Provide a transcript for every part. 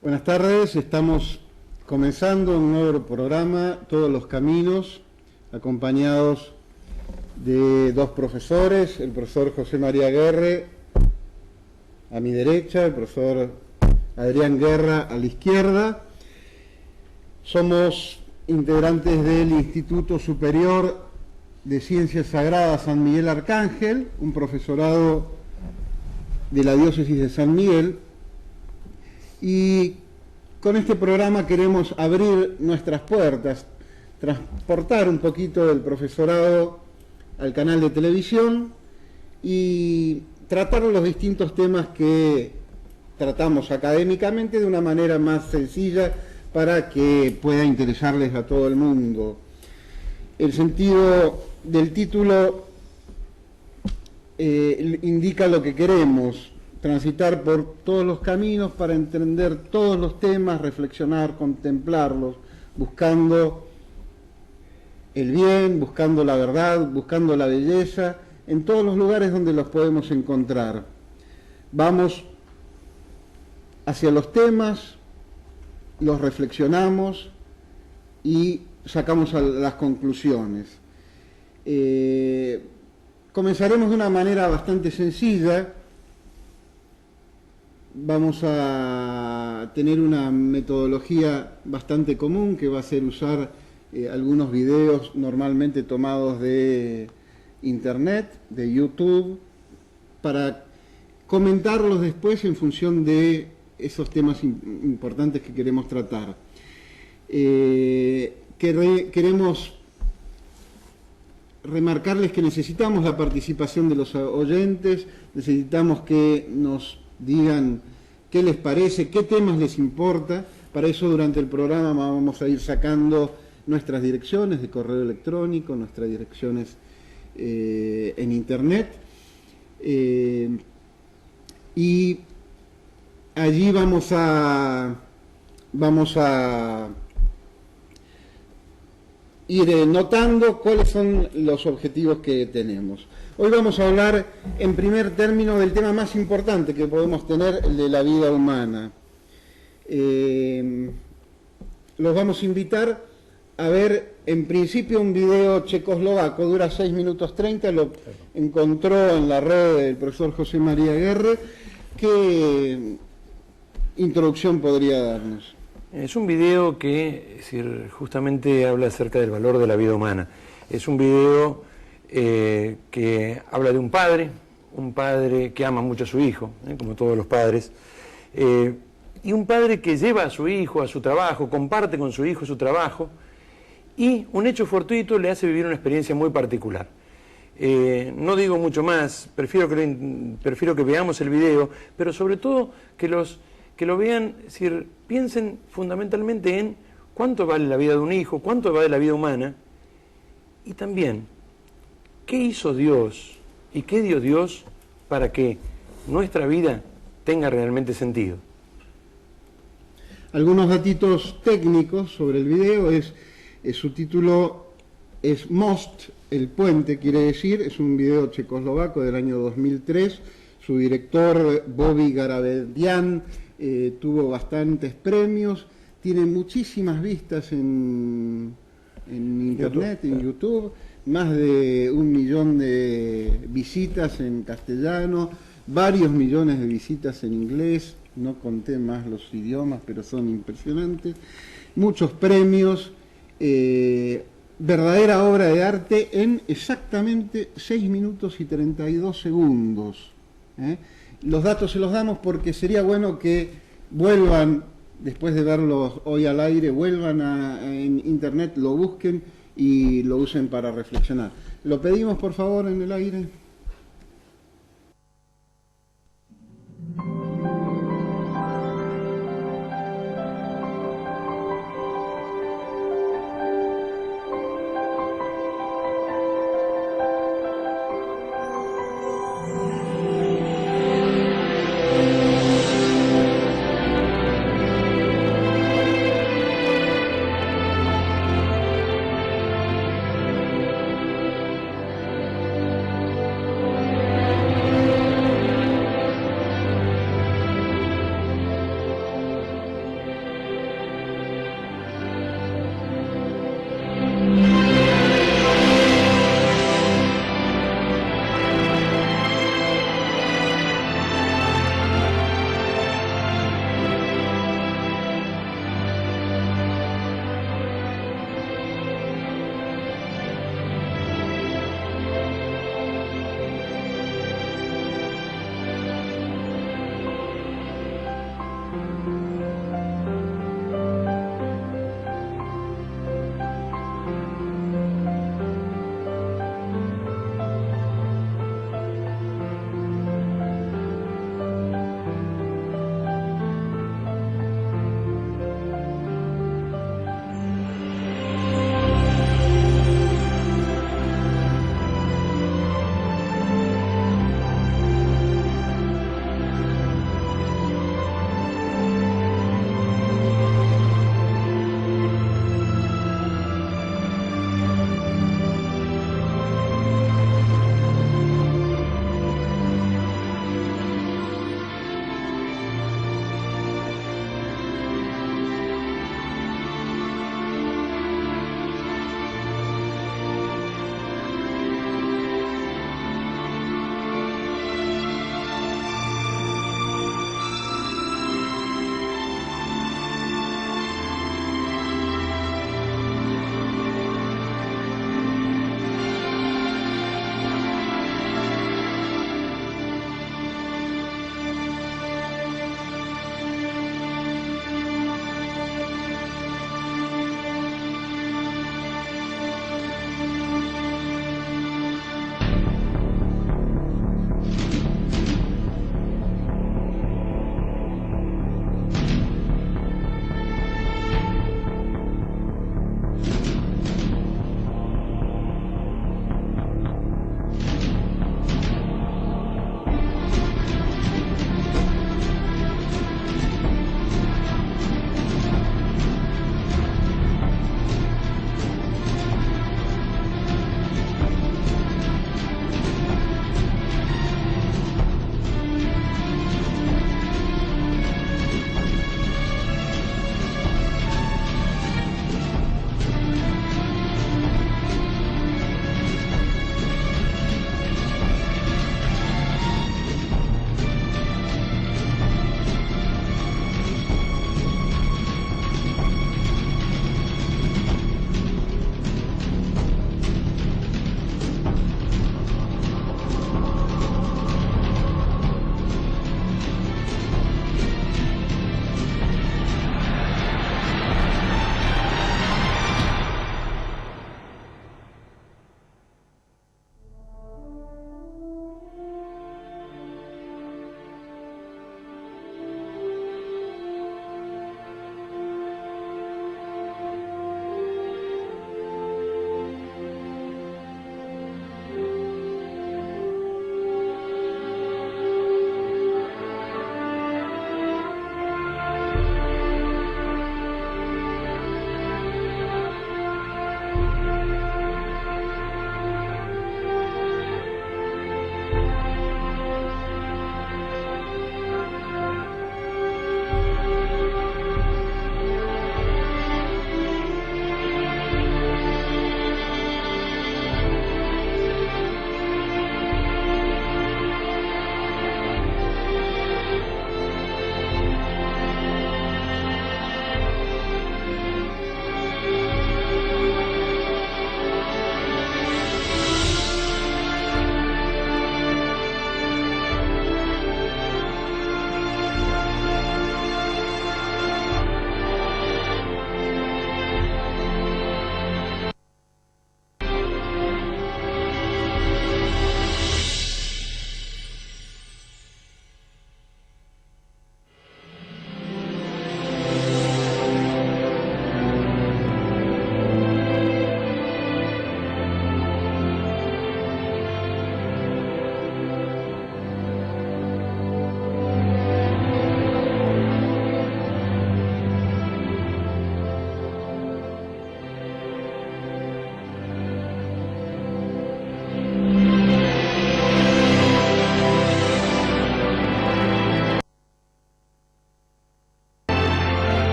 Buenas tardes, estamos comenzando un nuevo programa, Todos los Caminos, acompañados de dos profesores, el profesor José María Guerre a mi derecha, el profesor Adrián Guerra a la izquierda. Somos integrantes del Instituto Superior de Ciencias Sagradas San Miguel Arcángel, un profesorado de la diócesis de San Miguel, y con este programa queremos abrir nuestras puertas, transportar un poquito del profesorado al canal de televisión y tratar los distintos temas que tratamos académicamente de una manera más sencilla para que pueda interesarles a todo el mundo. El sentido del título indica lo que queremos: transitar por todos los caminos para entender todos los temas, reflexionar, contemplarlos, buscando el bien, buscando la verdad, buscando la belleza, en todos los lugares donde los podemos encontrar. Vamos hacia los temas, los reflexionamos y sacamos las conclusiones. Comenzaremos de una manera bastante sencilla. Vamos a tener una metodología bastante común, que va a ser usar algunos videos normalmente tomados de internet, de YouTube, para comentarlos después en función de esos temas importantes que queremos tratar. Queremos remarcarles que necesitamos la participación de los oyentes, necesitamos que nos digan qué les parece, qué temas les importa. Para eso durante el programa vamos a ir sacando nuestras direcciones de correo electrónico, nuestras direcciones en internet, y allí vamos a ir notando cuáles son los objetivos que tenemos. Hoy vamos a hablar en primer término del tema más importante que podemos tener, el de la vida humana. Los vamos a invitar a ver en principio un video checoslovaco, dura 6 minutos 30, lo encontró en la red del profesor José María Guerre. ¿Qué introducción podría darnos? Es un video que justamente habla acerca del valor de la vida humana. Es un video que habla de un padre que ama mucho a su hijo, como todos los padres, y un padre que lleva a su hijo a su trabajo, comparte con su hijo su trabajo, y un hecho fortuito le hace vivir una experiencia muy particular. No digo mucho más, prefiero que veamos el video, pero sobre todo que lo vean, piensen fundamentalmente en cuánto vale la vida de un hijo, cuánto vale la vida humana, y también qué hizo Dios y qué dio Dios para que nuestra vida tenga realmente sentido. Algunos datitos técnicos sobre el video. Su título es Most, el puente, quiere decir. Es un video checoslovaco del año 2003. Su director, Bobby Garabedian, tuvo bastantes premios. Tiene muchísimas vistas en internet, en YouTube. Más de 1 millón de visitas en castellano, varios millones de visitas en inglés. No conté más los idiomas, pero son impresionantes. Muchos premios. Verdadera obra de arte en exactamente 6 minutos y 32 segundos. Los datos se los damos porque sería bueno que vuelvan, después de verlos hoy al aire, vuelvan en internet, lo busquen y lo usen para reflexionar. Lo pedimos, por favor, en el aire.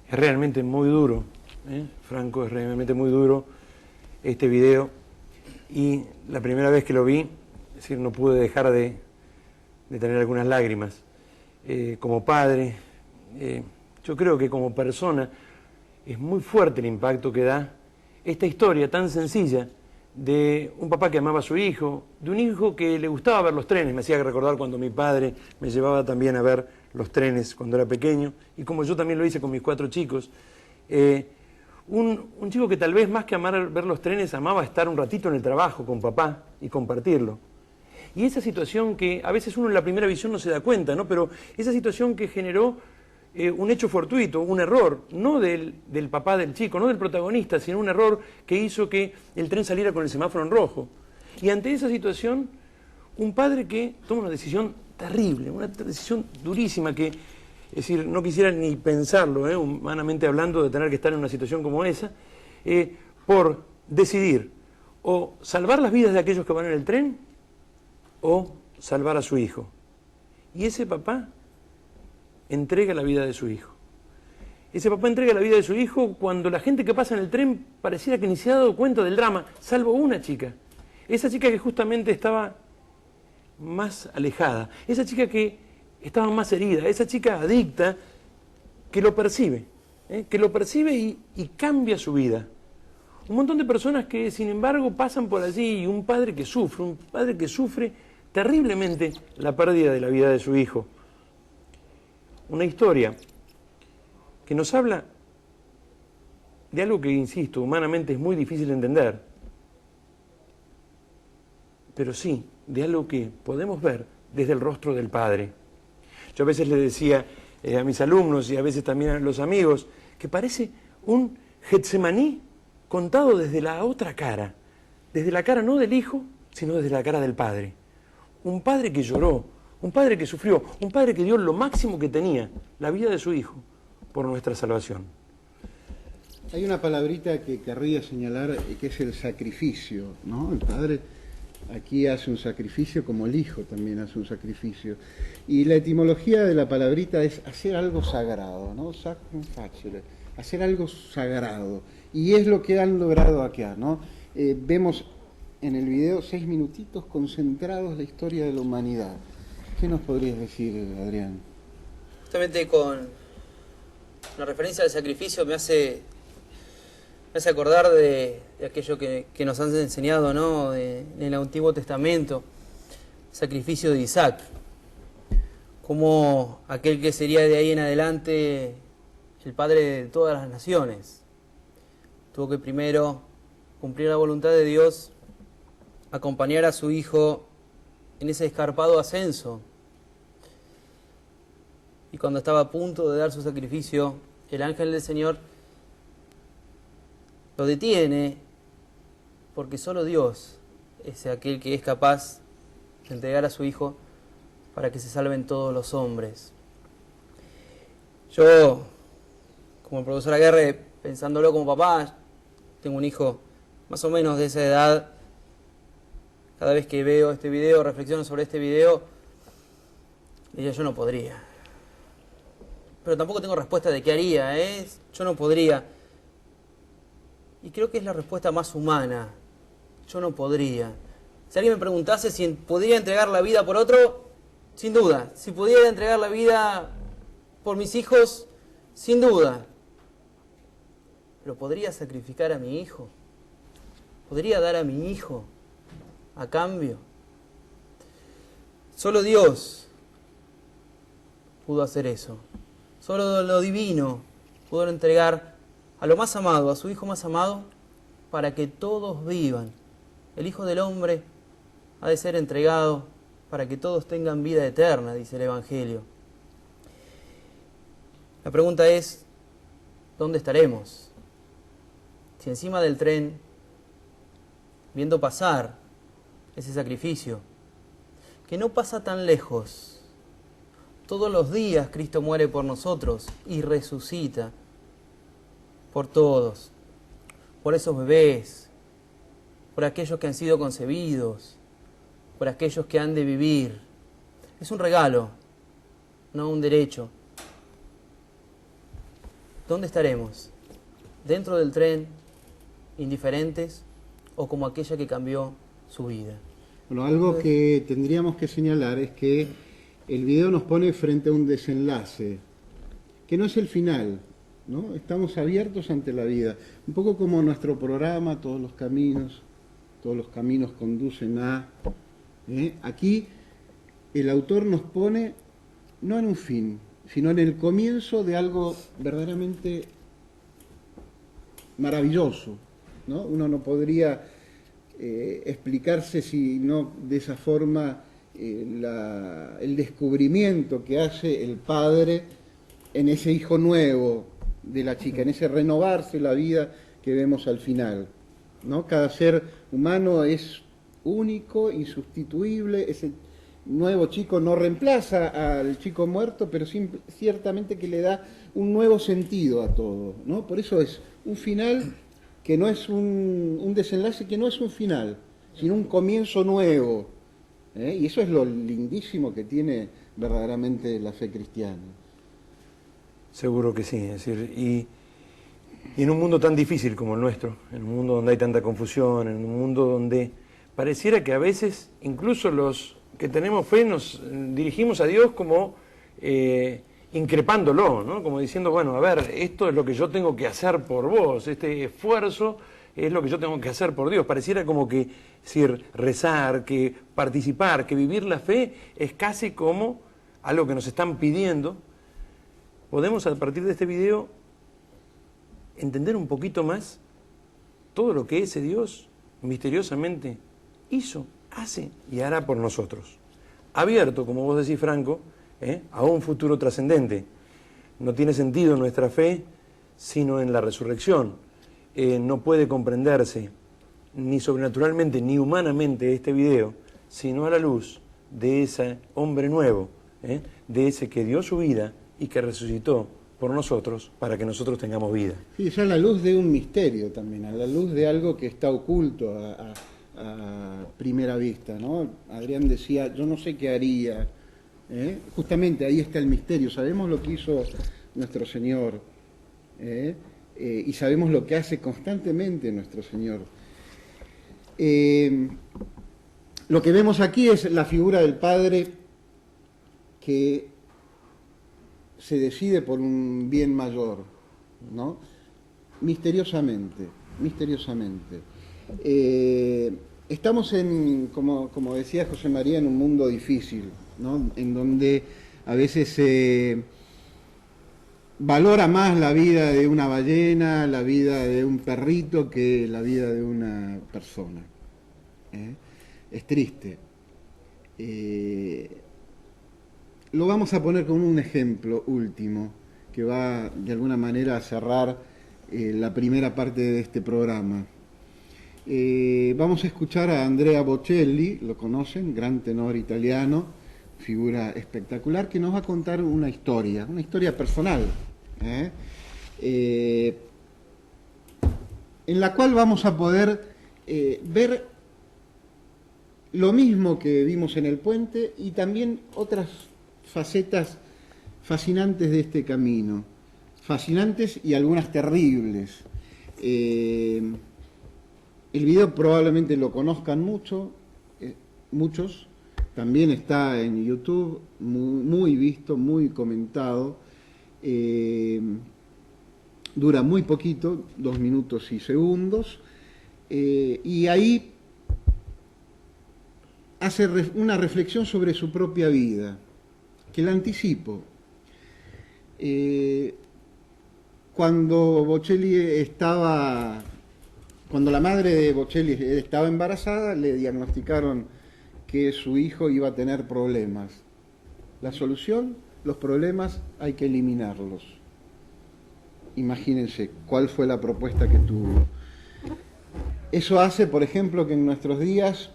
Es realmente muy duro, Franco, es realmente muy duro este video. Y la primera vez que lo vi, es decir, no pude dejar de tener algunas lágrimas. Como padre, yo creo que como persona, es muy fuerte el impacto que da esta historia tan sencilla de un papá que amaba a su hijo, de un hijo que le gustaba ver los trenes. Me hacía recordar cuando mi padre me llevaba también a ver los trenes cuando era pequeño, y como yo también lo hice con mis 4 chicos. Un chico que tal vez más que amar ver los trenes, amaba estar un ratito en el trabajo con papá y compartirlo. Y esa situación que a veces uno en la primera visión no se da cuenta, ¿no? Pero esa situación que generó un hecho fortuito, un error, no del papá del chico, no del protagonista, sino un error que hizo que el tren saliera con el semáforo en rojo. Y ante esa situación, un padre que toma una decisión terrible, una decisión durísima que, es decir, no quisiera ni pensarlo, humanamente hablando, de tener que estar en una situación como esa, por decidir o salvar las vidas de aquellos que van en el tren o salvar a su hijo. Y ese papá entrega la vida de su hijo. Ese papá entrega la vida de su hijo cuando la gente que pasa en el tren pareciera que ni se ha dado cuenta del drama, salvo una chica. Esa chica que justamente estaba más alejada, esa chica que estaba más herida, esa chica adicta que lo percibe y cambia su vida. Un montón de personas que sin embargo pasan por allí, y un padre que sufre terriblemente la pérdida de la vida de su hijo. Una historia que nos habla de algo que, insisto, humanamente es muy difícil de entender, pero sí, de algo que podemos ver desde el rostro del Padre. Yo a veces le decía a mis alumnos y a veces también a los amigos que parece un Getsemaní contado desde la otra cara, desde la cara no del Hijo, sino desde la cara del Padre. Un Padre que lloró, un Padre que sufrió, un Padre que dio lo máximo que tenía, la vida de su Hijo, por nuestra salvación. Hay una palabrita que querría señalar, que es el sacrificio, ¿no? El Padre aquí hace un sacrificio, como el Hijo también hace un sacrificio. Y la etimología de la palabrita es hacer algo sagrado, ¿no? Sacrum facere, hacer algo sagrado. Y es lo que han logrado acá, ¿no? Vemos en el video 6 minutitos concentrados la historia de la humanidad. ¿Qué nos podrías decir, Adrián? Justamente con la referencia al sacrificio me hace acordar de aquello que nos han enseñado, ¿no? En el Antiguo Testamento, el sacrificio de Isaac, como aquel que sería de ahí en adelante el padre de todas las naciones. Tuvo que primero cumplir la voluntad de Dios, acompañar a su hijo en ese escarpado ascenso. Y cuando estaba a punto de dar su sacrificio, el ángel del Señor lo detiene, porque solo Dios es aquel que es capaz de entregar a su hijo para que se salven todos los hombres. Yo, como el profesor Aguerre, pensándolo como papá, tengo un hijo más o menos de esa edad. Cada vez que veo este video, reflexiono sobre este video, diría, yo no podría. Pero tampoco tengo respuesta de qué haría, yo no podría. Y creo que es la respuesta más humana. Yo no podría. Si alguien me preguntase si podría entregar la vida por otro, sin duda. Si pudiera entregar la vida por mis hijos, sin duda. Pero ¿podría sacrificar a mi hijo? ¿Podría dar a mi hijo a cambio? Solo Dios pudo hacer eso. Solo lo divino pudo entregar a lo más amado, a su Hijo más amado, para que todos vivan. El Hijo del Hombre ha de ser entregado para que todos tengan vida eterna, dice el Evangelio. La pregunta es, ¿dónde estaremos? Si encima del tren, viendo pasar ese sacrificio, que no pasa tan lejos, todos los días Cristo muere por nosotros y resucita por todos, por esos bebés, por aquellos que han sido concebidos, por aquellos que han de vivir. Es un regalo, no un derecho. ¿dónde estaremos? ¿Dentro del tren, indiferentes, o como aquella que cambió su vida? Bueno, algo que tendríamos que señalar es que el video nos pone frente a un desenlace, que no es el final, ¿no? Estamos abiertos ante la vida, un poco como nuestro programa, todos los caminos conducen a... Aquí el autor nos pone no en un fin, sino en el comienzo de algo verdaderamente maravilloso, ¿no? Uno no podría explicarse si no de esa forma el descubrimiento que hace el padre en ese hijo nuevo de la chica, en ese renovarse la vida que vemos al final, ¿no? Cada ser humano es único, insustituible, ese nuevo chico no reemplaza al chico muerto, pero ciertamente que le da un nuevo sentido a todo, ¿no? Por eso es un final que no es un desenlace que no es un final, sino un comienzo nuevo. Y eso es lo lindísimo que tiene verdaderamente la fe cristiana. Seguro que sí, es decir, y en un mundo tan difícil como el nuestro, en un mundo donde hay tanta confusión, en un mundo donde pareciera que a veces incluso los que tenemos fe nos dirigimos a Dios como increpándolo, ¿no? Como diciendo, bueno, a ver, esto es lo que yo tengo que hacer por vos, este esfuerzo es lo que yo tengo que hacer por Dios. Pareciera como que decir, rezar, que participar, que vivir la fe es casi como algo que nos están pidiendo. Podemos a partir de este video entender un poquito más todo lo que ese Dios misteriosamente hizo, hace y hará por nosotros. Abierto, como vos decís, Franco, a un futuro trascendente. No tiene sentido nuestra fe sino en la resurrección. No puede comprenderse ni sobrenaturalmente ni humanamente este video, sino a la luz de ese hombre nuevo, de ese que dio su vida y que resucitó por nosotros para que nosotros tengamos vida. Sí, es a la luz de un misterio también, a la luz de algo que está oculto a primera vista, ¿no? Adrián decía, yo no sé qué haría. Justamente ahí está el misterio. Sabemos lo que hizo nuestro Señor y sabemos lo que hace constantemente nuestro Señor. Lo que vemos aquí es la figura del Padre que se decide por un bien mayor, ¿no? Misteriosamente. Estamos como decía José María, en un mundo difícil, ¿no? En donde a veces se valora más la vida de una ballena, la vida de un perrito, que la vida de una persona. Es triste. Lo vamos a poner como un ejemplo último, que va de alguna manera a cerrar la primera parte de este programa. Vamos a escuchar a Andrea Bocelli, lo conocen, gran tenor italiano, figura espectacular, que nos va a contar una historia personal, en la cual vamos a poder ver lo mismo que vimos en el puente y también otras facetas fascinantes de este camino, fascinantes y algunas terribles. El video probablemente lo conozcan muchos, también está en YouTube, muy visto, muy comentado, dura muy poquito, 2 minutos y segundos, y ahí hace una reflexión sobre su propia vida, que la anticipo. Cuando la madre de Bocelli estaba embarazada, le diagnosticaron que su hijo iba a tener problemas. La solución, los problemas hay que eliminarlos. Imagínense cuál fue la propuesta que tuvo. Eso hace, por ejemplo, que en nuestros días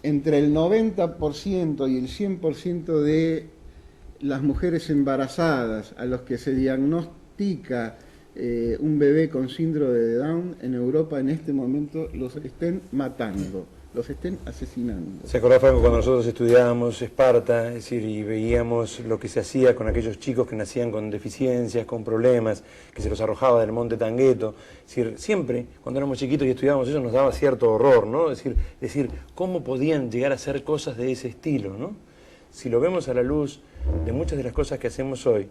entre el 90% y el 100% de las mujeres embarazadas a los que se diagnostica un bebé con síndrome de Down en Europa en este momento los estén matando los estén asesinando. ¿Se acordás, Franco, cuando nosotros estudiábamos Esparta, es decir, y veíamos lo que se hacía con aquellos chicos que nacían con deficiencias, con problemas, que se los arrojaba del monte Tangheto? Es decir, siempre, cuando éramos chiquitos y estudiábamos eso, nos daba cierto horror, ¿no? Es decir, cómo podían llegar a hacer cosas de ese estilo, ¿no? Si lo vemos a la luz de muchas de las cosas que hacemos hoy,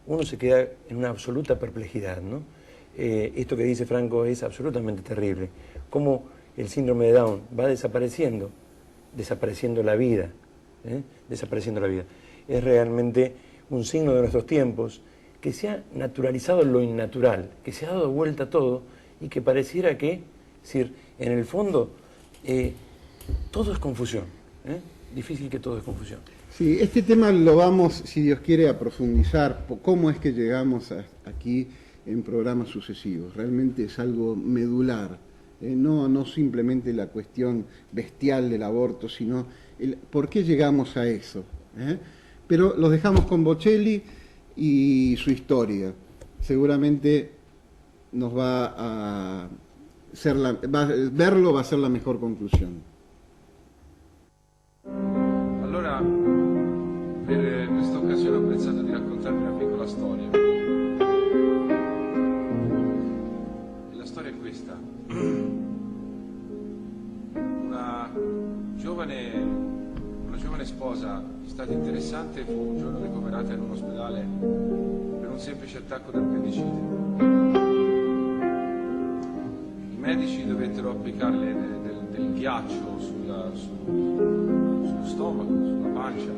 uno se queda en una absoluta perplejidad, ¿no? Esto que dice Franco es absolutamente terrible. Cómo el síndrome de Down va desapareciendo la vida, desapareciendo la vida. Es realmente un signo de nuestros tiempos, que se ha naturalizado lo innatural, que se ha dado vuelta todo y que pareciera que, es decir, en el fondo, todo es confusión. Difícil que todo es confusión. Sí, este tema lo vamos, si Dios quiere, a profundizar, cómo es que llegamos aquí en programas sucesivos. Realmente es algo medular, no simplemente la cuestión bestial del aborto, sino por qué llegamos a eso. Pero los dejamos con Bocelli y su historia. Seguramente nos va a ser verlo va a ser la mejor conclusión. Allora, per questa occasione ho pensato di raccontarvi una piccola storia. E la storia è questa. Una giovane sposa di stato interessante fu un giorno ricoverata in un ospedale per un semplice attacco d'appendicite. I medici dovettero applicarle del ghiaccio sullo stomaco, sulla pancia,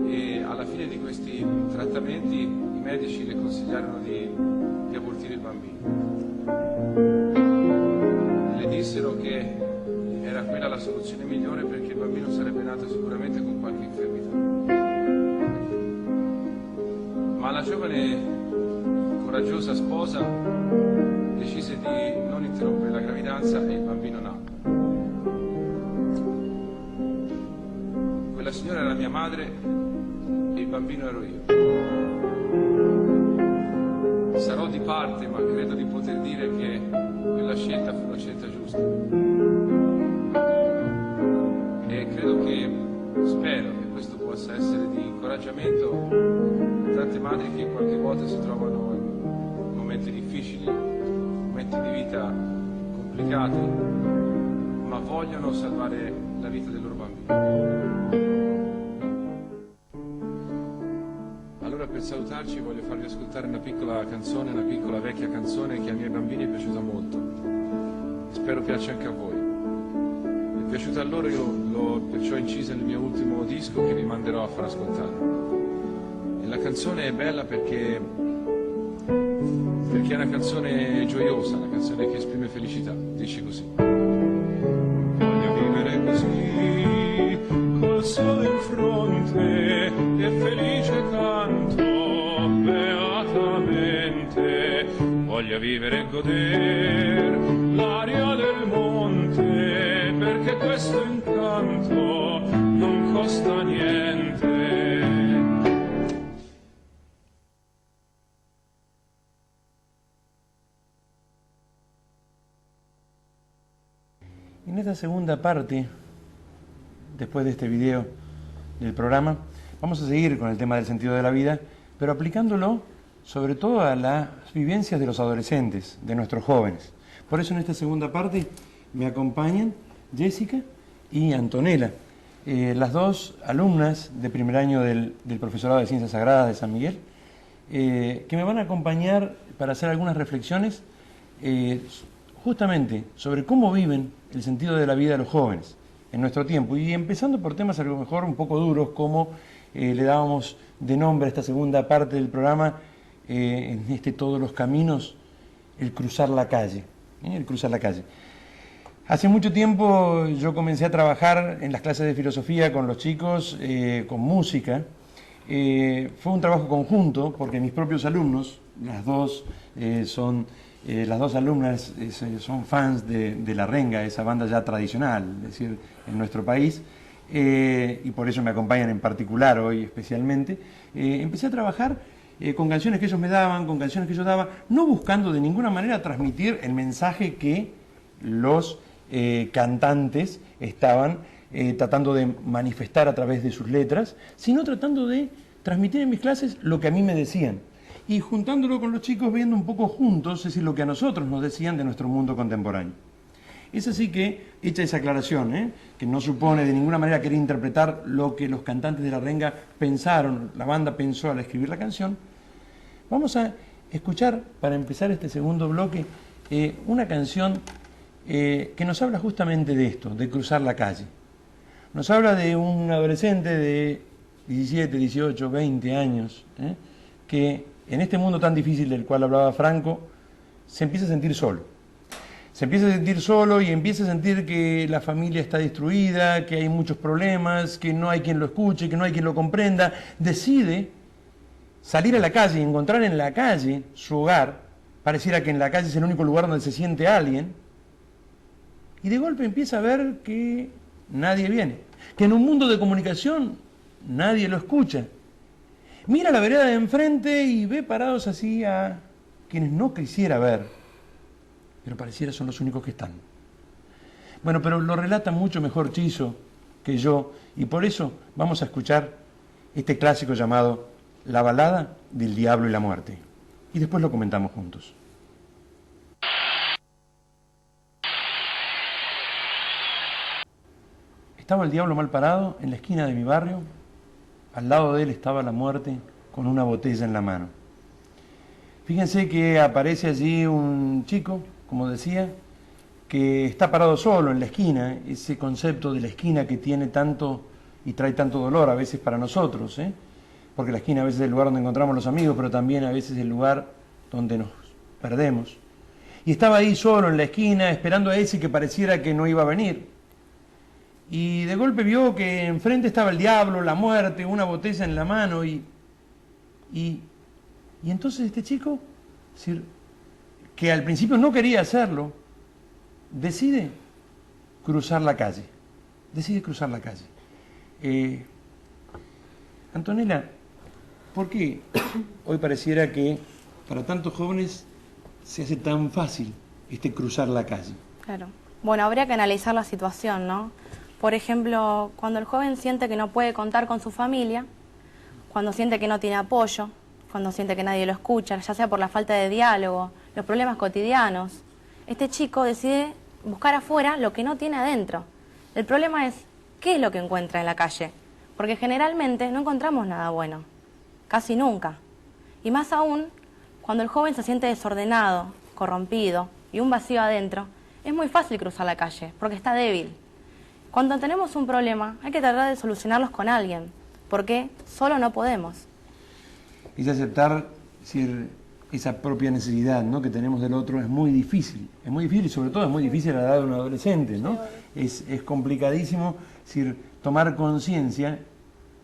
e alla fine di questi trattamenti i medici le consigliarono di abortire il bambino. Le dissero che era quella la soluzione migliore perché il bambino sarebbe nato sicuramente con qualche infermità. Ma la giovane, coraggiosa sposa decise di non interrompere la gravidanza e il bambino nacque. Quella signora era mia madre e il bambino ero io. Sarò di parte, ma credo di poter dire che quella scelta fu una scelta giusta. E spero che questo possa essere di incoraggiamento a tante madri che qualche volta si trovano in momenti difficili, momenti di vita complicati, ma vogliono salvare la vita del loro bambino. Allora, per salutarci voglio farvi ascoltare una piccola canzone, una piccola vecchia canzone che ai miei bambini è piaciuta molto. Spero piaccia anche a voi. È piaciuta a loro, io l'ho perciò incisa nel mio ultimo disco che vi manderò a far ascoltare. E la canzone è bella perché è una canzone gioiosa, una canzone che esprime felicità. Dice così: voglio vivere così, col sole in fronte, e felice canto beatamente. Voglio vivere e goder l'aria del monte, perché questo incanto non costa niente. En esta segunda parte, después de este video del programa, vamos a seguir con el tema del sentido de la vida, pero aplicándolo sobre todo a las vivencias de los adolescentes, de nuestros jóvenes. Por eso en esta segunda parte me acompañan Jessica y Antonella, las dos alumnas de primer año del Profesorado de Ciencias Sagradas de San Miguel, que me van a acompañar para hacer algunas reflexiones justamente sobre cómo viven el sentido de la vida los jóvenes en nuestro tiempo, y empezando por temas a lo mejor un poco duros, como le dábamos de nombre a esta segunda parte del programa, en Todos los Caminos, el cruzar la calle. El cruzar la calle. Hace mucho tiempo yo comencé a trabajar en las clases de filosofía con los chicos, con música. Fue un trabajo conjunto porque mis propios alumnos, las dos alumnas son fans de La Renga, esa banda ya tradicional, es decir, en nuestro país, y por eso me acompañan en particular hoy especialmente. Empecé a trabajar con canciones que ellos me daban, con canciones que yo daba, no buscando de ninguna manera transmitir el mensaje que los cantantes estaban tratando de manifestar a través de sus letras, sino tratando de transmitir en mis clases lo que a mí me decían. Y juntándolo con los chicos, viendo un poco juntos, es decir, lo que a nosotros nos decían de nuestro mundo contemporáneo. Es así que, hecha esa aclaración, que no supone de ninguna manera querer interpretar lo que los cantantes de La Renga pensaron, la banda pensó al escribir la canción, vamos a escuchar, para empezar este segundo bloque, una canción que nos habla justamente de esto, de cruzar la calle. Nos habla de un adolescente de 17, 18, 20 años, que en este mundo tan difícil del cual hablaba Franco, se empieza a sentir solo. Se empieza a sentir solo y empieza a sentir que la familia está destruida, que hay muchos problemas, que no hay quien lo escuche, que no hay quien lo comprenda. Decide salir a la calle y encontrar en la calle su hogar. Pareciera que en la calle es el único lugar donde se siente alguien. Y de golpe empieza a ver que nadie viene, que en un mundo de comunicación nadie lo escucha. Mira la vereda de enfrente y ve parados así a quienes no quisiera ver, pero pareciera son los únicos que están. Bueno, pero lo relata mucho mejor Chizo que yo, y por eso vamos a escuchar este clásico llamado La balada del diablo y la muerte. Y después lo comentamos juntos. Estaba el diablo mal parado en la esquina de mi barrio. Al lado de él estaba la muerte con una botella en la mano. Fíjense que aparece allí un chico, como decía, que está parado solo en la esquina, ese concepto de la esquina que tiene tanto y trae tanto dolor a veces para nosotros, porque la esquina a veces es el lugar donde encontramos los amigos, pero también a veces es el lugar donde nos perdemos. Y estaba ahí solo en la esquina esperando a ese que pareciera que no iba a venir. Y de golpe vio que enfrente estaba el diablo, la muerte, una botella en la mano y entonces este chico, que al principio no quería hacerlo, decide cruzar la calle. Decide cruzar la calle. Antonella, ¿por qué hoy pareciera que para tantos jóvenes se hace tan fácil cruzar la calle? Claro. Bueno, habría que analizar la situación, ¿no? Por ejemplo, cuando el joven siente que no puede contar con su familia, cuando siente que no tiene apoyo, cuando siente que nadie lo escucha, ya sea por la falta de diálogo, los problemas cotidianos, este chico decide buscar afuera lo que no tiene adentro. El problema es, ¿qué es lo que encuentra en la calle? Porque generalmente no encontramos nada bueno, casi nunca. Y más aún, cuando el joven se siente desordenado, corrompido y un vacío adentro, es muy fácil cruzar la calle, porque está débil. Cuando tenemos un problema, hay que tratar de solucionarlos con alguien, porque solo no podemos. Es aceptar esa propia necesidad, ¿no?, que tenemos del otro. Es muy difícil y sobre todo es muy difícil a la edad de un adolescente, ¿no? Es complicadísimo tomar conciencia,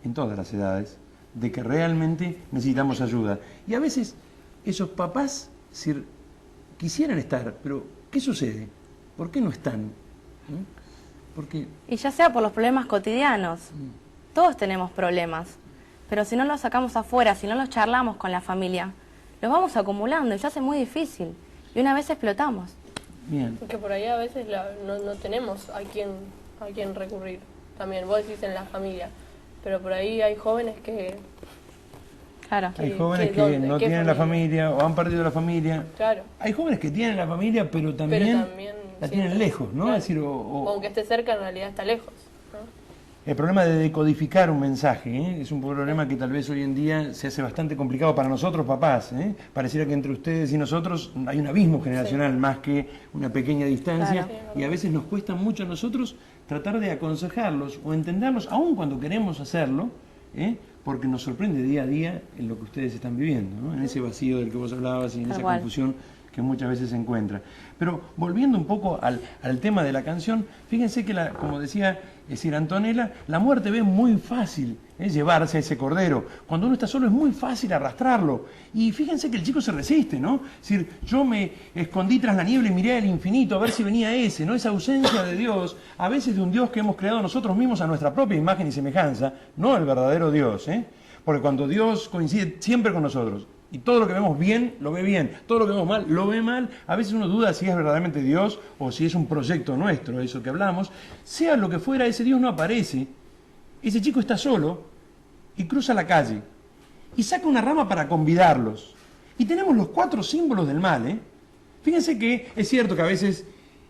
en todas las edades, de que realmente necesitamos ayuda. Y a veces esos papás quisieran estar, pero ¿qué sucede? ¿Por qué no están? Porque... Y ya sea por los problemas cotidianos, todos tenemos problemas, pero si no los sacamos afuera, si no los charlamos con la familia, los vamos acumulando y se hace muy difícil, y una vez explotamos. Bien. Porque por ahí a veces no tenemos a quién recurrir, también, vos decís en la familia, pero por ahí hay jóvenes que... Claro. Hay jóvenes que no tienen la familia o han perdido la familia. Claro. Hay jóvenes que tienen la familia, pero también la tienen lejos, ¿no? Claro. Es decir, aunque esté cerca, en realidad está lejos, ¿no? El problema de decodificar un mensaje, es un problema que tal vez hoy en día se hace bastante complicado para nosotros papás. Pareciera que entre ustedes y nosotros hay un abismo generacional, más que una pequeña distancia, Claro. y a veces nos cuesta mucho a nosotros tratar de aconsejarlos o entenderlos, aun cuando queremos hacerlo, porque nos sorprende día a día en lo que ustedes están viviendo, ¿no? En ese vacío del que vos hablabas y en Tal esa cual. confusión que muchas veces se encuentra. Pero volviendo un poco al tema de la canción, fíjense que, como decía Antonella, la muerte ve muy fácil llevarse a ese cordero. Cuando uno está solo es muy fácil arrastrarlo. Y fíjense que el chico se resiste, ¿no? Es decir, yo me escondí tras la niebla y miré al infinito a ver si venía ese, ¿no? Esa ausencia de Dios, a veces de un Dios que hemos creado nosotros mismos a nuestra propia imagen y semejanza, no el verdadero Dios, porque cuando Dios coincide siempre con nosotros, Y todo lo que vemos bien, lo ve bien. Todo lo que vemos mal, lo ve mal. A veces uno duda si es verdaderamente Dios o si es un proyecto nuestro, eso que hablamos. Sea lo que fuera, ese Dios no aparece. Ese chico está solo y cruza la calle y saca una rama para convidarlos. Y tenemos los 4 símbolos del mal, ¿eh? Fíjense que es cierto que a veces,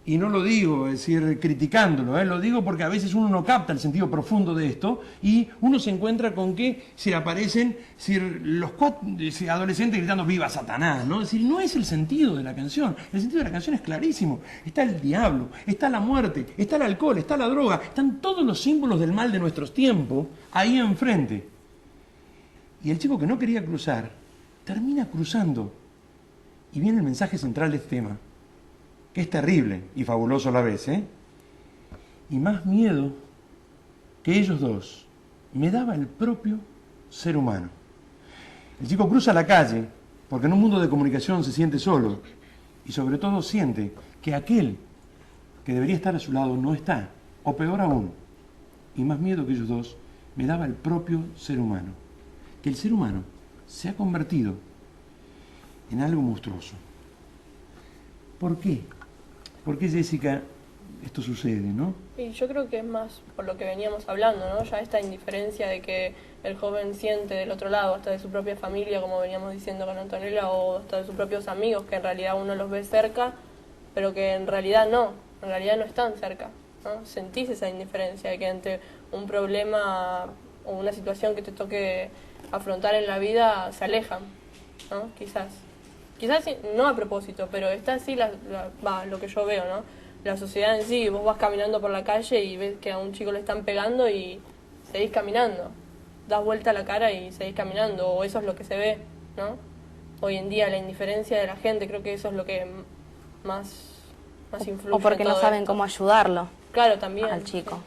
y no lo digo, es decir, criticándolo, lo digo porque a veces uno no capta el sentido profundo de esto y uno se encuentra con que se aparecen los 4 adolescentes gritando ¡Viva Satanás! ¿No? Es decir, no es el sentido de la canción. El sentido de la canción es clarísimo. Está el diablo, está la muerte, está el alcohol, está la droga, están todos los símbolos del mal de nuestros tiempos ahí enfrente. Y el chico que no quería cruzar, termina cruzando. Y viene el mensaje central de este tema, que es terrible y fabuloso a la vez, ¿eh? Y más miedo que ellos dos me daba el propio ser humano. El chico cruza la calle porque en un mundo de comunicación se siente solo y sobre todo siente que aquel que debería estar a su lado no está, o peor aún, y más miedo que ellos dos me daba el propio ser humano. Que el ser humano se ha convertido en algo monstruoso. ¿Por qué? ¿Por qué, Jessica, esto sucede, no? Y yo creo que es más por lo que veníamos hablando, ¿no? Ya esta indiferencia de que el joven siente del otro lado, hasta de su propia familia, como veníamos diciendo con Antonella, o hasta de sus propios amigos, que en realidad uno los ve cerca, pero que en realidad no están cerca, ¿no? Sentís esa indiferencia de que ante un problema o una situación que te toque afrontar en la vida se alejan, ¿no? Quizás sí, no a propósito, pero está así lo que yo veo, ¿no? La sociedad en sí, vos vas caminando por la calle y ves que a un chico le están pegando y seguís caminando, das vuelta la cara y seguís caminando, o eso es lo que se ve, ¿no? Hoy en día la indiferencia de la gente, creo que eso es lo que más influye. O porque en no todo saben esto. cómo ayudarlo. Claro, también. Al chico.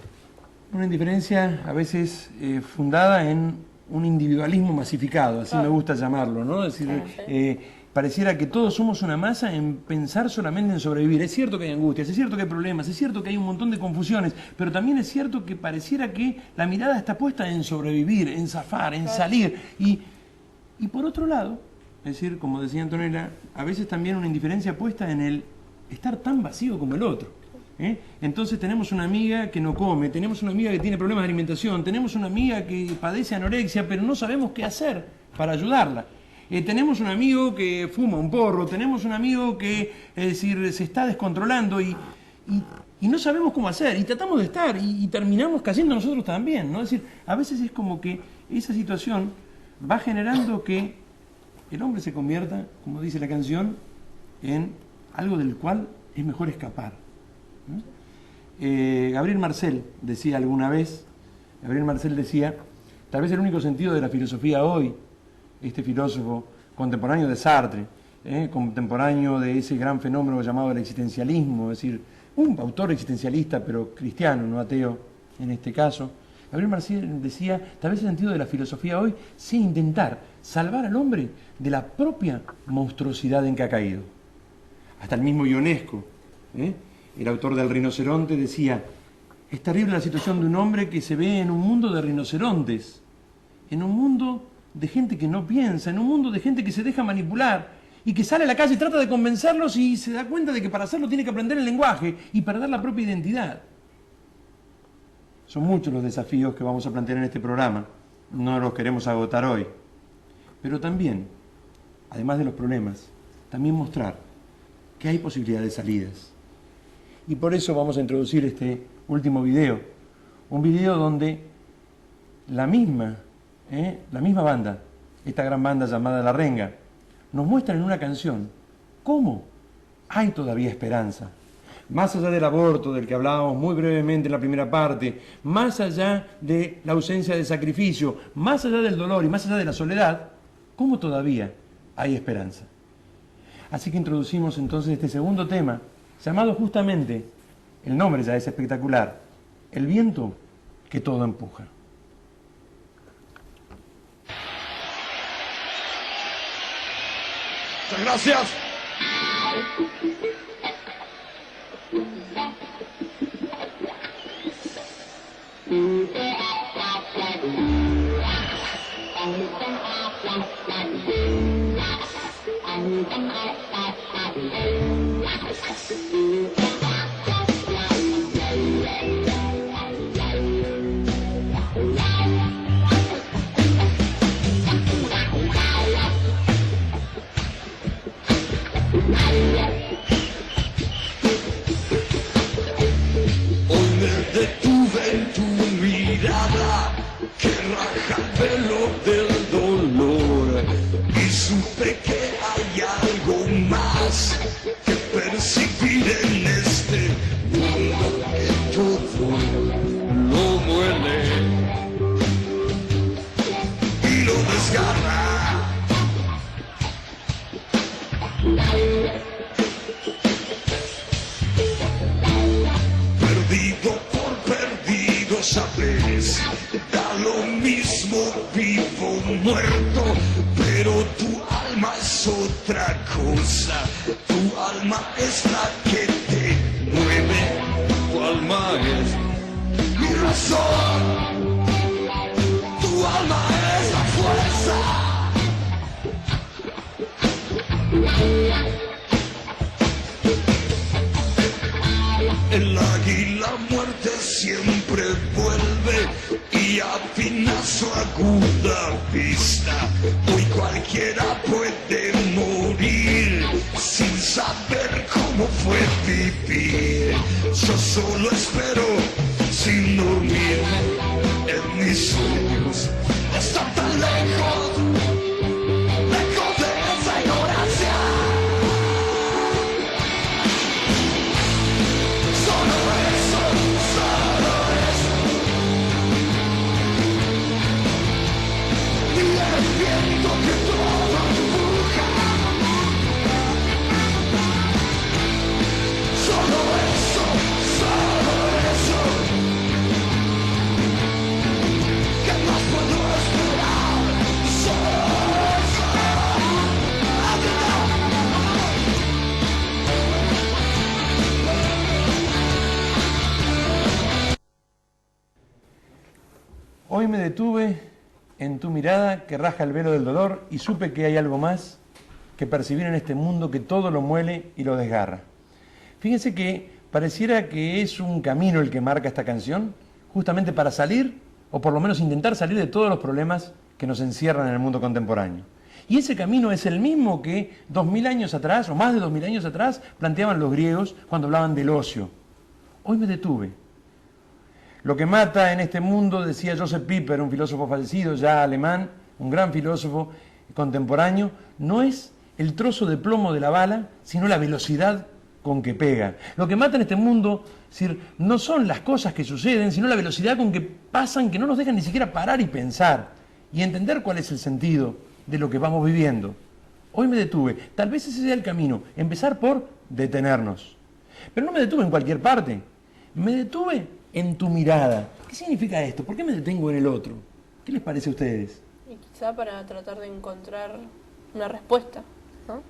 Una indiferencia a veces fundada en un individualismo masificado, así me gusta llamarlo, ¿no? Es decir, pareciera que todos somos una masa en pensar solamente en sobrevivir. Es cierto que hay angustias, es cierto que hay problemas, es cierto que hay un montón de confusiones, pero también es cierto que pareciera que la mirada está puesta en sobrevivir, en zafar, en salir. Y por otro lado, es decir, como decía Antonella, a veces también una indiferencia puesta en el estar tan vacío como el otro. Entonces tenemos una amiga que no come, tenemos una amiga que tiene problemas de alimentación, tenemos una amiga que padece anorexia, pero no sabemos qué hacer para ayudarla. Tenemos un amigo que fuma un porro, tenemos un amigo que, es decir, se está descontrolando y no sabemos cómo hacer, y tratamos de estar, y terminamos cayendo nosotros también, ¿no? Es decir, a veces es como que esa situación va generando que el hombre se convierta, como dice la canción, en algo del cual es mejor escapar, ¿no? Gabriel Marcel decía alguna vez, tal vez el único sentido de la filosofía hoy, este filósofo contemporáneo de Sartre, contemporáneo de ese gran fenómeno llamado el existencialismo, es decir, un autor existencialista pero cristiano, no ateo en este caso. Gabriel Marcel decía, tal vez el sentido de la filosofía hoy sea intentar salvar al hombre de la propia monstruosidad en que ha caído. Hasta el mismo Ionesco, el autor del Rinoceronte, decía, es terrible la situación de un hombre que se ve en un mundo de rinocerontes, en un mundo de gente que no piensa, en un mundo de gente que se deja manipular y que sale a la calle y trata de convencerlos y se da cuenta de que para hacerlo tiene que aprender el lenguaje y perder la propia identidad. Son muchos los desafíos que vamos a plantear en este programa, no los queremos agotar hoy, pero también, además de los problemas, también mostrar que hay posibilidades de salidas. Y por eso vamos a introducir este último video, un video donde la misma banda, esta gran banda llamada La Renga, nos muestra en una canción cómo hay todavía esperanza. Más allá del aborto, del que hablábamos muy brevemente en la primera parte, más allá de la ausencia de sacrificio, más allá del dolor y más allá de la soledad, cómo todavía hay esperanza. Así que introducimos entonces este segundo tema, llamado justamente, el nombre ya es espectacular, El viento que todo empuja. Muchas gracias. Hoy me detuve en tu mirada que raja el velo del dolor y supe que hay algo más que percibir en este mundo que todo lo muele y lo desgarra. Perdido por perdido, sabes, da lo mismo vivo o muerto, pero tu alma es otra cosa, tu alma es la que te mueve, tu alma es mi razón, tu alma es la fuerza. El águila muerte siempre vuelve y afina su aguda vista. Hoy cualquiera puede morir sin saber cómo fue vivir. Yo solo espero sin dormir en mis sueños. Está tan lejos, lejos de esa ignorancia. Solo eso, solo eso. Y el viento que todo empuja. Solo eso, solo eso. ¿Qué más puedo esperar? Solo eso. Hoy me detuve en tu mirada que raja el velo del dolor y supe que hay algo más que percibir en este mundo que todo lo muele y lo desgarra. Fíjense que pareciera que es un camino el que marca esta canción, justamente para salir, o por lo menos intentar salir de todos los problemas que nos encierran en el mundo contemporáneo. Y ese camino es el mismo que 2000 años atrás, o más de 2000 años atrás, planteaban los griegos cuando hablaban del ocio. Hoy me detuve. Lo que mata en este mundo, decía Joseph Pieper, un filósofo fallecido ya alemán, un gran filósofo contemporáneo, no es el trozo de plomo de la bala, sino la velocidad con que pega. Lo que mata en este mundo, es decir, no son las cosas que suceden, sino la velocidad con que pasan, que no nos dejan ni siquiera parar y pensar, y entender cuál es el sentido de lo que vamos viviendo. Hoy me detuve. Tal vez ese sea el camino, empezar por detenernos. Pero no me detuve en cualquier parte. Me detuve en tu mirada. ¿Qué significa esto? ¿Por qué me detengo en el otro? ¿Qué les parece a ustedes? Y quizá para tratar de encontrar una respuesta, ¿no?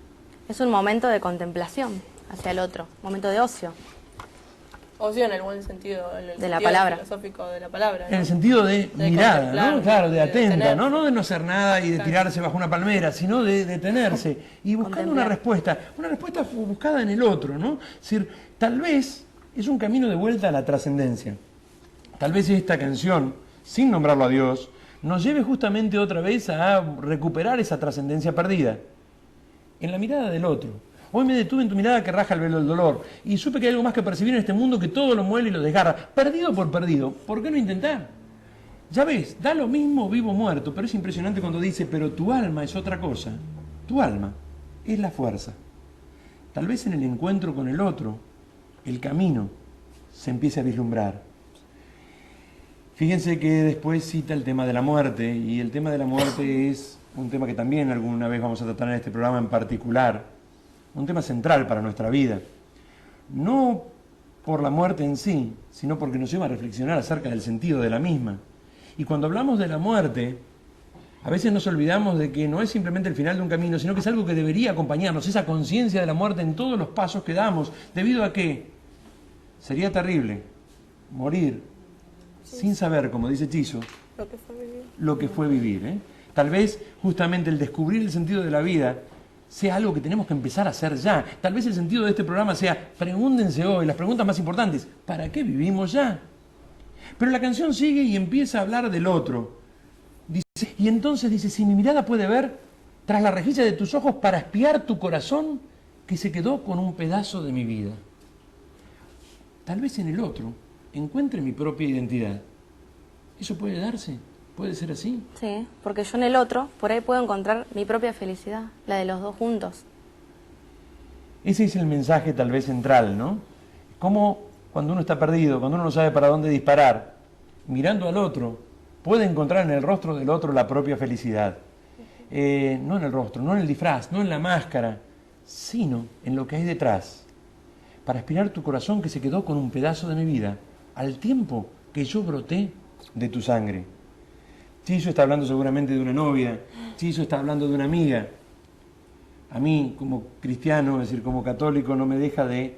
Es un momento de contemplación hacia el otro, momento de ocio. Ocio en el buen sentido, en el De la sentido palabra. filosófico de la palabra, ¿no? En el sentido de mirada, contemplar, ¿no? Claro, de de atenta, detenerse. ¿no? No de no hacer nada y de Claro. tirarse bajo una palmera, sino de detenerse y buscando una respuesta buscada en el otro, ¿no? Es decir, tal vez es un camino de vuelta a la trascendencia. Tal vez esta canción, sin nombrarlo a Dios, nos lleve justamente otra vez a recuperar esa trascendencia perdida en la mirada del otro. Hoy me detuve en tu mirada que raja el velo del dolor y supe que hay algo más que percibir en este mundo que todo lo muele y lo desgarra. Perdido por perdido, ¿por qué no intentar? Ya ves, da lo mismo vivo o muerto, pero es impresionante cuando dice, pero tu alma es otra cosa. Tu alma es la fuerza. Tal vez en el encuentro con el otro, el camino se empiece a vislumbrar. Fíjense que después cita el tema de la muerte, y el tema de la muerte es un tema que también alguna vez vamos a tratar en este programa en particular, un tema central para nuestra vida. No por la muerte en sí, sino porque nos lleva a reflexionar acerca del sentido de la misma. Y cuando hablamos de la muerte, a veces nos olvidamos de que no es simplemente el final de un camino, sino que es algo que debería acompañarnos, esa conciencia de la muerte en todos los pasos que damos, debido a que sería terrible morir sin saber, como dice Chiso, Lo que fue vivir. lo que fue vivir, ¿eh? Tal vez justamente el descubrir el sentido de la vida sea algo que tenemos que empezar a hacer ya. Tal vez el sentido de este programa sea, pregúntense hoy, las preguntas más importantes, ¿para qué vivimos ya? Pero la canción sigue y empieza a hablar del otro. Dice, y entonces dice, si mi mirada puede ver tras la rejilla de tus ojos para espiar tu corazón que se quedó con un pedazo de mi vida. Tal vez en el otro encuentre mi propia identidad. ¿Eso puede darse? ¿Puede ser así? Sí, porque yo en el otro, por ahí puedo encontrar mi propia felicidad, la de los dos juntos. Ese es el mensaje tal vez central, ¿no? Cómo cuando uno está perdido, cuando uno no sabe para dónde disparar, mirando al otro, puede encontrar en el rostro del otro la propia felicidad. No en el rostro, no en el disfraz, no en la máscara, sino en lo que hay detrás. Para aspirar tu corazón que se quedó con un pedazo de mi vida, al tiempo que yo broté de tu sangre. Chiso está hablando seguramente de una novia, Chiso está hablando de una amiga. A mí, como cristiano, es decir, como católico, no me deja de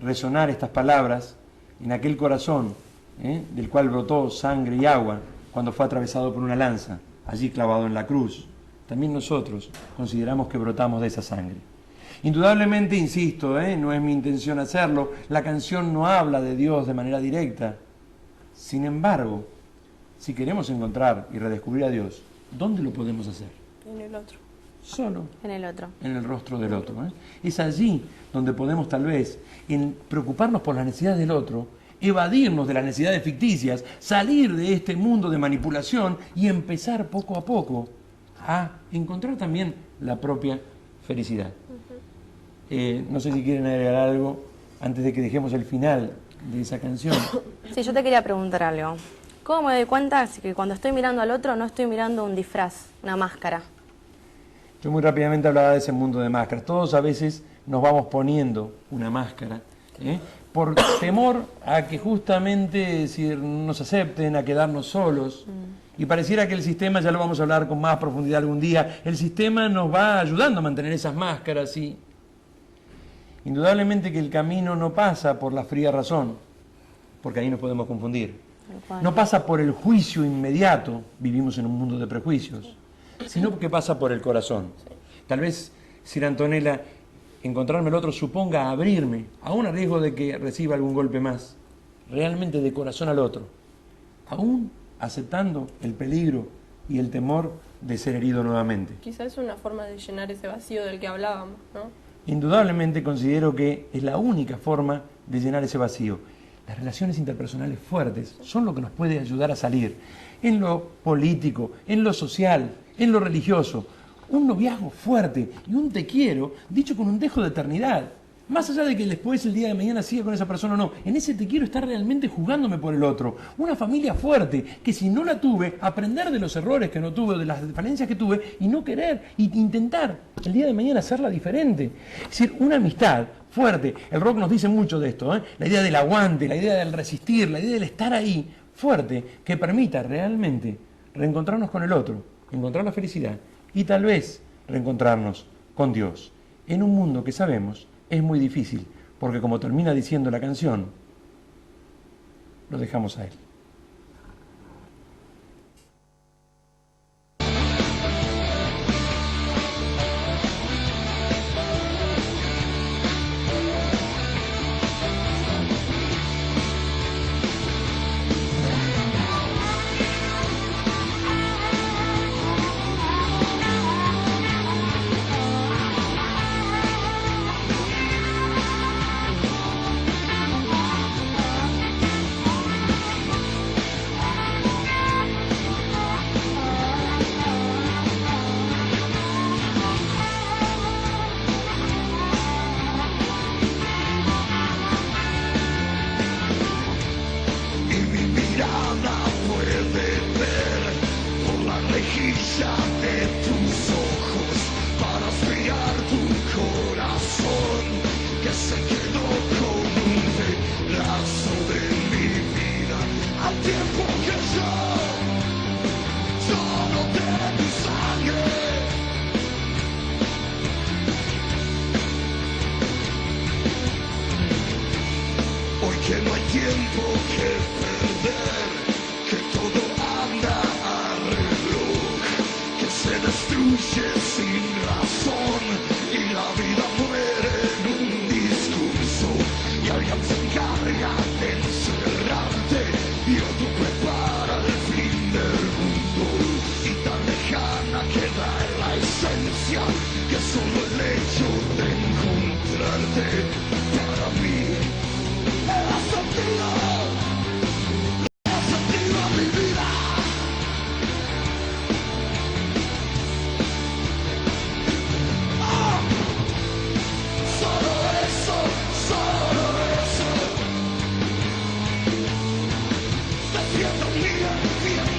resonar estas palabras en aquel corazón del cual brotó sangre y agua cuando fue atravesado por una lanza, allí clavado en la cruz. También nosotros consideramos que brotamos de esa sangre. Indudablemente, insisto, no es mi intención hacerlo, la canción no habla de Dios de manera directa. Sin embargo, si queremos encontrar y redescubrir a Dios, ¿dónde lo podemos hacer? En el otro. Solo. En el otro. En el rostro del otro. Es allí donde podemos tal vez, en preocuparnos por las necesidades del otro, evadirnos de las necesidades ficticias, salir de este mundo de manipulación y empezar poco a poco a encontrar también la propia felicidad. No sé si quieren agregar algo antes de que dejemos el final de esa canción. Sí, yo te quería preguntar algo. ¿Cómo me doy cuenta que cuando estoy mirando al otro no estoy mirando un disfraz, una máscara? Yo muy rápidamente hablaba de ese mundo de máscaras. Todos a veces nos vamos poniendo una máscara, por temor a que justamente nos acepten, a quedarnos solos. Y pareciera que el sistema, ya lo vamos a hablar con más profundidad algún día, el sistema nos va ayudando a mantener esas máscaras. Y indudablemente que el camino no pasa por la fría razón, porque ahí nos podemos confundir. No pasa por el juicio inmediato, vivimos en un mundo de prejuicios, sino que pasa por el corazón. Tal vez, Sir Antonella, encontrarme el otro suponga abrirme, aún a riesgo de que reciba algún golpe más, realmente de corazón al otro, aún aceptando el peligro y el temor de ser herido nuevamente. Quizás es una forma de llenar ese vacío del que hablábamos, ¿no? Indudablemente considero que es la única forma de llenar ese vacío. Las relaciones interpersonales fuertes son lo que nos puede ayudar a salir. En lo político, en lo social, en lo religioso. Un noviazgo fuerte y un te quiero dicho con un dejo de eternidad. Más allá de que después el día de mañana siga con esa persona o no, en ese te quiero estar realmente jugándome por el otro. Una familia fuerte, que si no la tuve, aprender de los errores que no tuve, de las falencias que tuve, y no querer, y intentar el día de mañana hacerla diferente. Es decir, una amistad fuerte. El rock nos dice mucho de esto, la idea del aguante, la idea del resistir, la idea del estar ahí, fuerte, que permita realmente reencontrarnos con el otro, encontrar la felicidad, y tal vez reencontrarnos con Dios, en un mundo que sabemos es muy difícil, porque como termina diciendo la canción, lo dejamos a Él. Que no hay tiempo que perder, que todo anda a reloj, que se destruye sin razón. fiesta unida, fiesta